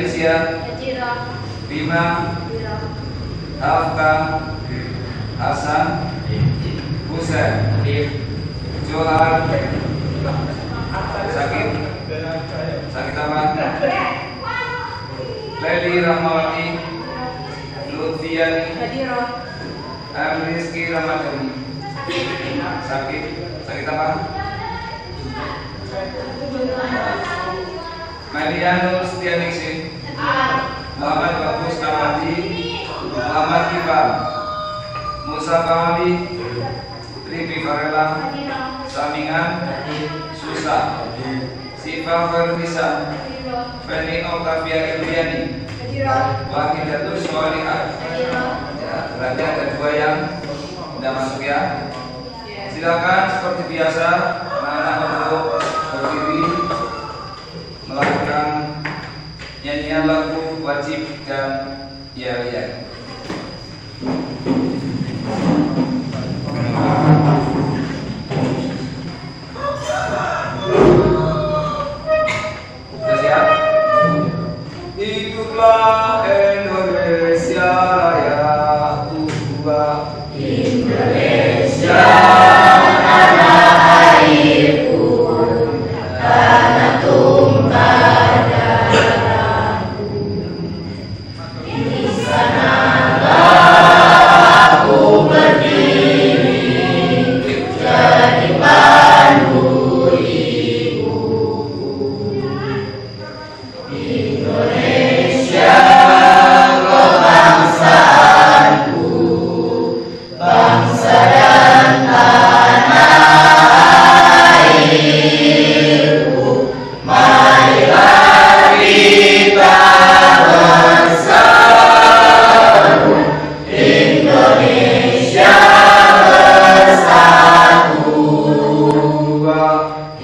Felicia, Bima, Hafka, Hasan, Husain, Johan, sakit apa? Leli Rahmawati, Lutfiani, Rizky Ramadhani, sakit apa? Marianus Setianingsih, Muhammad Bagus Kamadi, Muhammad Kifal, Musa Pawali, Rifi Farela, Samingan, Susa, Siva Fernisa, Feni Octavia Iliani, Wakidatus Walihat. Ya, berarti ada 2 yang sudah masuk ya. Silakan seperti biasa anak-anak untuk berdiri melakukan nyanyian lagu wajib dan ya. Sudah siap? Hiduplah Indonesia Raya, Indonesia tanah airku, tanah tumpah darahku. Di sanalah aku berdiri, jadi pandu ibuku. Indonesia kebangsaanku, bangsa dan tanah airku. Marilah kita bersatu, Indonesia bersatu.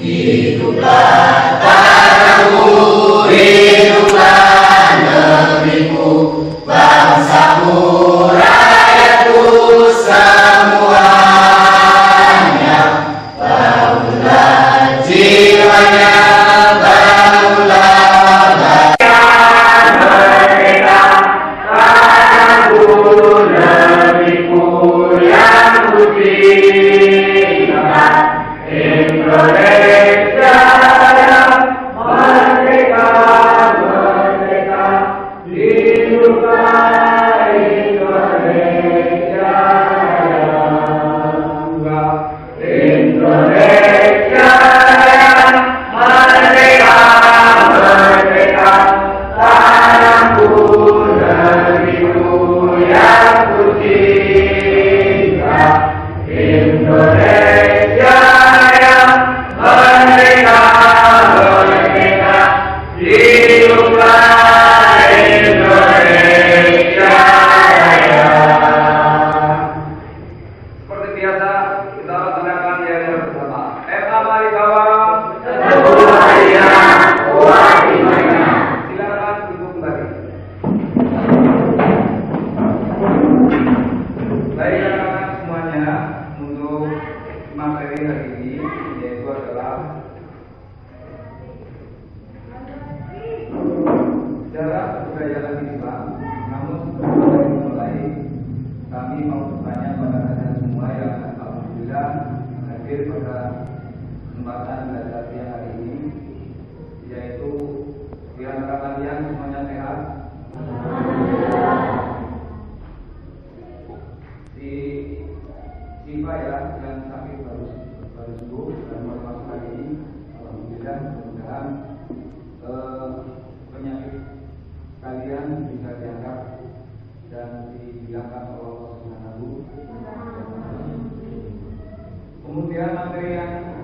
Hiduplah tanahku, hiduplah negeriku, bangsaku, rakyatku semuanya. Bangunlah jiwanya, bangunlah merdeka, tanahku, negeriku yang ku cinta. Indonesia merdeka, merdeka, hiduplah Indonesia. Indonesia merdeka, merdeka, tanahku, negeriku yang ku cinta. Indonesia merdeka, merdeka, hiduplah Indonesia Raya. Seperti biasa kita laksanakan yang bersama. Mari kawan. Silakan duduk kembali. Baik anak-anak semuanya, untuk materi hari ini yaitu adalah sejarah kebudayaan Islam. Namun sebelum kita mulai, kami mau bertanya pada kalian semua yang alhamdulillah hadir pada kesempatan belajar siang hari ini, yaitu di antara kalian semuanya sehat. Si Siva ya yang sakit baru sembuh dan mau masuk hari ini, alhamdulillah, mudah-mudahan penyakit kalian bisa diangkat dan dihilangkan oleh Allah Subhanahu. Kemudian materi yang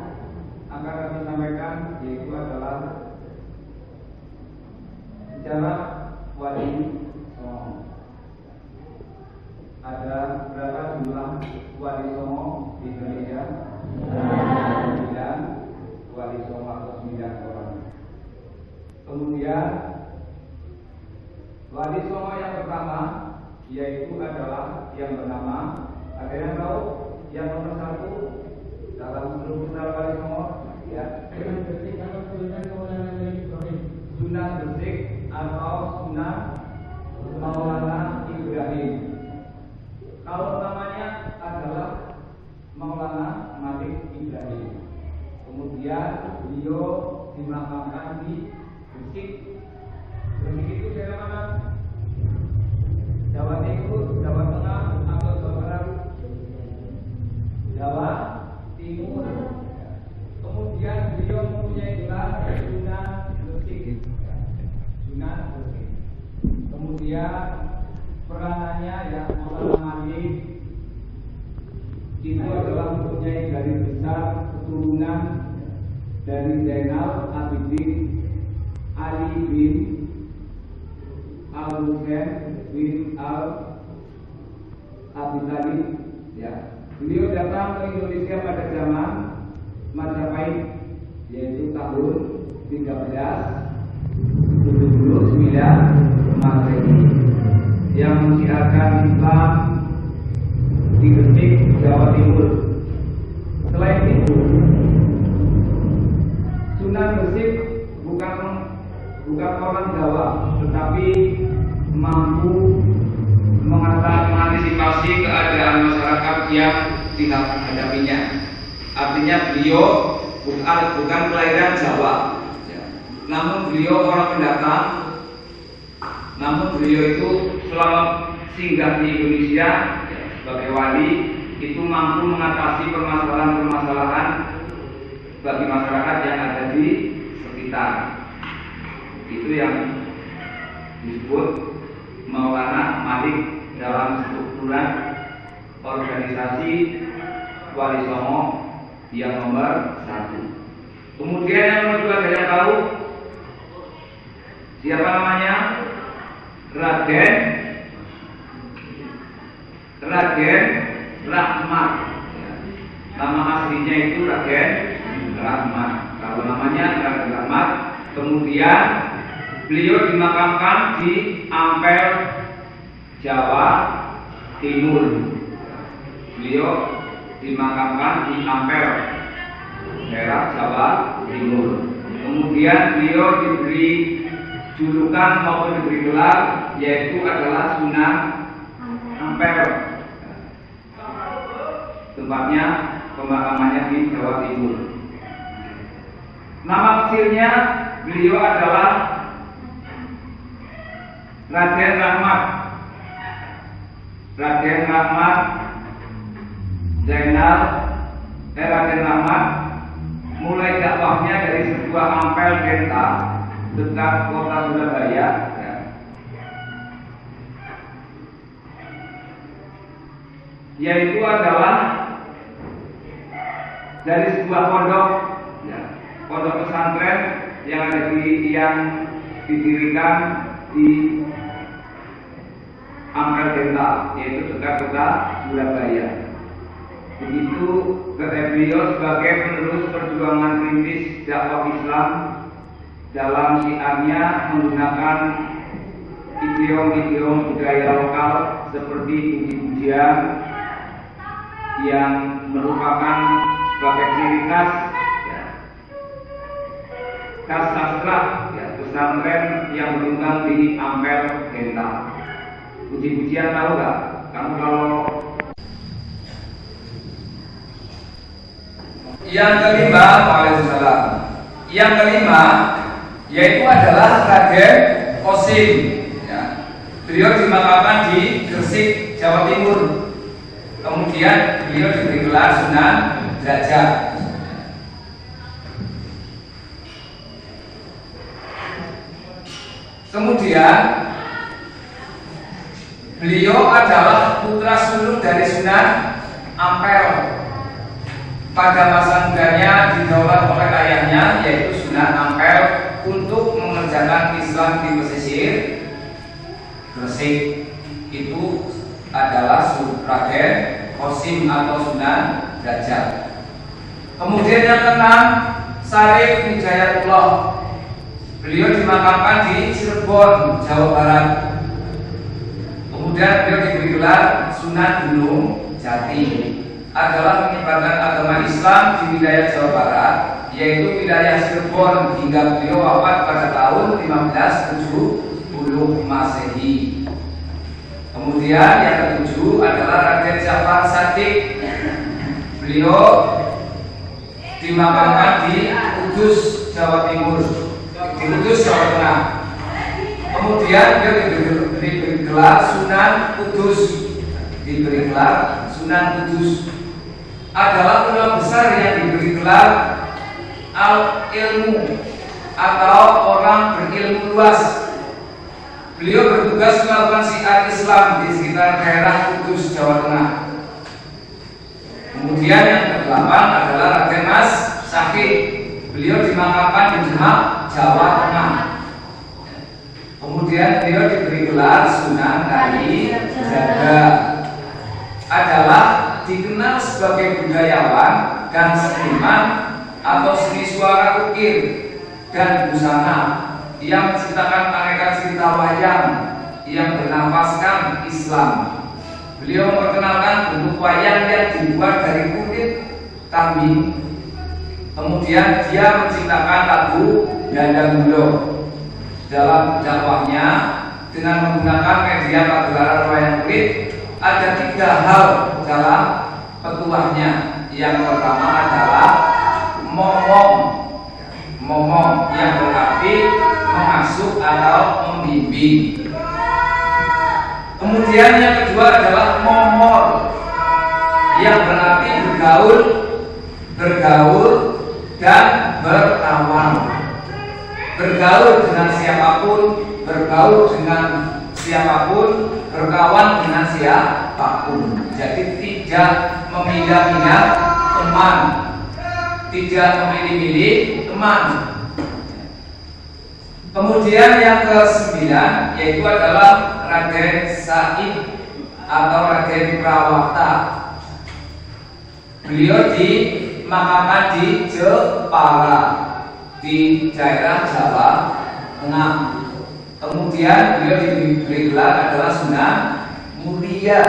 akan kami sampaikan yaitu adalah sejarah Wali Songo. Ada berapa jumlah Wali Songo di Indonesia? 9 Wali Songo atau 9 orang. Kemudian Wali Songo yang pertama yaitu adalah yang bernama, ada yang tahu yang nomor 1 dalam seluruh besar Wali Songo? Ya. Sunan Gresik atau Sunan Maulana Ibrahim. Kalau namanya adalah Maulana Malik Ibrahim. Kemudian beliau dimakamkan di Gresik. Gresik itu daerah mana? Jawa Timur, Jawa Tengah, atau Jawa Barat? Jawa Timur. Kemudian beliau mempunyai gelar Sunan Gresik. Sunan Gresik. Kemudian peranannya ya Maulana Malik itu adalah mempunyai garis besar keturunan dari Zainal Abidin Ali bin Al-Husain bin Al-Abi Thalib. Ya. Beliau datang ke Indonesia pada zaman Majapahit, yaitu tahun 1379 Masehi, yang mensiarkan Islam di Gresik, Jawa Timur. Selain itu, Sunan Gresik bukan orang Jawa, tetapi mampu mengantisipasi keadaan masyarakat yang dihadapinya. Artinya beliau bukan kelahiran Jawa, namun beliau orang pendatang. Namun beliau itu selama singgah di Indonesia sebagai wali itu mampu mengatasi permasalahan-permasalahan bagi masyarakat yang ada di sekitar. Itu yang disebut Maulana Malik dalam strukturan organisasi Wali Songo yang nomor 1. Kemudian yang nomor 2 saya tahu siapa namanya? Raden Rahmat. Nama aslinya itu Raden Rahmat. Kalau namanya Raden Rahmat. Kemudian beliau dimakamkan di Ampel, Jawa Timur. Beliau dimakamkan di Ampel, daerah Jawa Timur. Kemudian beliau diberi julukan maupun diberi gelar, yaitu adalah Sunan Ampel. Tempatnya pemakamannya di Jawa Timur. Nama kecilnya beliau adalah Raden Rahmat. Raden Rahmat Zainal Raden Rahmat mulai dakwahnya dari sebuah Ampel Genta dekat kota Surabaya, yaitu adalah dari sebuah pondok pesantren yang didirikan di Ampel Genta, yaitu dekat kota Surabaya. Begitu beliau sebagai penerus perjuangan perintis dakwah Islam dalam syiarnya menggunakan idiom-idiom budaya lokal seperti puji-pujian yang merupakan sebagai ciri khas sastra pesantren yang berkembang di Ampel Genta. Puji-pujian tahu nggak? Kamu kalau yang kelima, Waalaikumsalam. Yang kelima yaitu adalah Raden Qasim. Beliau dimakamkan di Gresik, Jawa Timur. Kemudian beliau diberi gelar Sunan Derajat. Kemudian beliau adalah putra sulung dari Sunan Ampel. Pada masa mudanya didaulat oleh ayahnya, yaitu Sunan Ampel, untuk mengerjakan Islam di pesisir Gresik. Itu adalah Raden Qasim atau Sunan Derajat. Kemudian yang keenam, Syarif Hidayatullah. Beliau dimakamkan di Cirebon, Jawa Barat. Kemudian beliau diberi gelar Sunan Gunung Jati. Adalah menyebarkan agama Islam di wilayah Jawa Barat, yaitu wilayah Cirebon, hingga beliau wafat pada tahun 1574. Masehi. Kemudian yang ketujuh adalah Raden Jafar Shadiq. Beliau dimakamkan di Kudus, Jawa Timur, di Kudus, Jawa Tengah. Kemudian beliau diberi gelar Sunan Kudus, diberi gelar Sunan Kudus. Adalah ulama besar yang diberi gelar al-ilmu atau orang berilmu luas. Beliau bertugas melakukan syiar Islam di sekitar daerah Kudus, Jawa Tengah. Kemudian yang ke-8 adalah Raden Mas Syakib. Beliau dimakamkan di Demak, Jawa Tengah. Kemudian beliau diberi gelar Sunan Kalijaga. Adalah dikenal sebagai budayawan dan seniman atau seni suara ukir dan busana yang menciptakan aneka cerita wayang yang bernafaskan Islam. Beliau memperkenalkan bentuk wayang yang dibuat dari kulit kambing. Kemudian dia menciptakan lagu Dandamulo. Dalam dakwahnya dengan menggunakan media pagelaran wayang kulit, ada 3 hal dalam petuahnya. Yang pertama adalah momong yang berarti mengasuh atau membimbing. Kemudian yang kedua adalah momor yang berarti bergaul dan berkawan. Bergaul dengan siapapun, bergaul dengan siapapun, berkawan dengan siapapun. Jadi tidak memilih-milih teman, tidak memilih-milih teman. Kemudian yang ke-9 yaitu adalah Raden Said atau Raden Prawata. Beliau dimakamkan di Jepara di daerah Jawa Tengah. Kemudian beliau diberi gelar adalah Sunan Muria.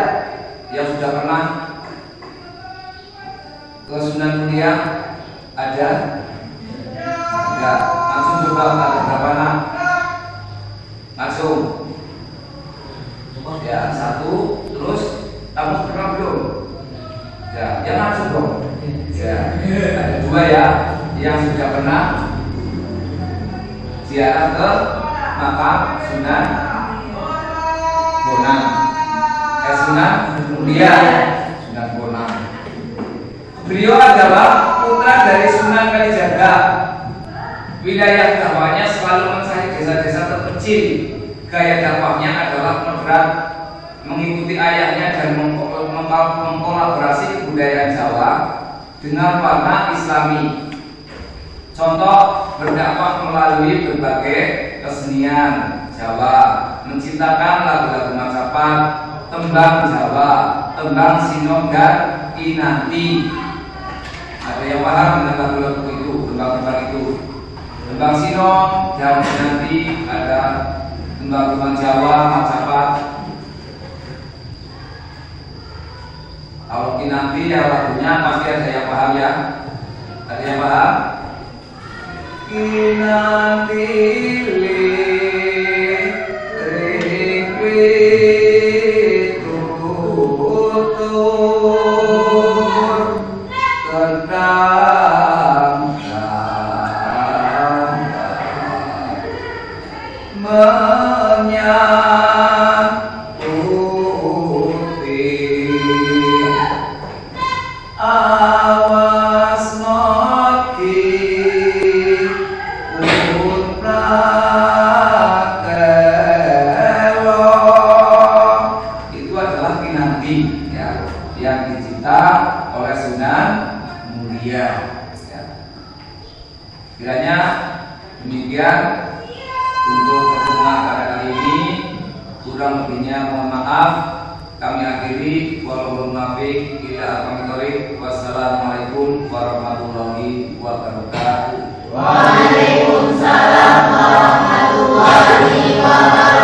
Yang sudah pernah ke Sunan Muria ada? Ada. Langsung coba ada berapa anak? Langsung. Ya, 1. Terus kamu pernah belum? Ya, yang langsung dong. Ya, ada 2 ya yang sudah pernah ziarah ke makam Sunan Bonang. Sunan Muria, Sunan Bonang. Beliau adalah putra dari Sunan Kalijaga. Wilayah dakwahnya selalu mencari desa-desa terpencil. Gaya dakwahnya adalah moderat, mengikuti ayahnya dan mengkolaborasi kebudayaan Jawa dengan warna Islami. Contoh berdakwah melalui berbagai kesenian Jawa, menciptakan lagu-lagu Majapahit, tembang Jawa, tembang Sino dan Kinanti. Ada yang paham dengan lagu-lagu itu, tembang-tembang itu? Tembang Sino dan Kinanti, ada tembang-tembang Jawa, Majapahit. Kalau Kinanti ya lagunya pasti ada yang paham ya. Ada yang paham? Kinanti yang dicipta oleh Sunan Muria. Ya. Kiranya demikian untuk pertemuan pada kali ini. Kurang lebihnya mohon maaf. Kami akhiri. Wassalamualaikum warahmatullahi wabarakatuh. Waalaikumsalam warahmatullahi wabarakatuh.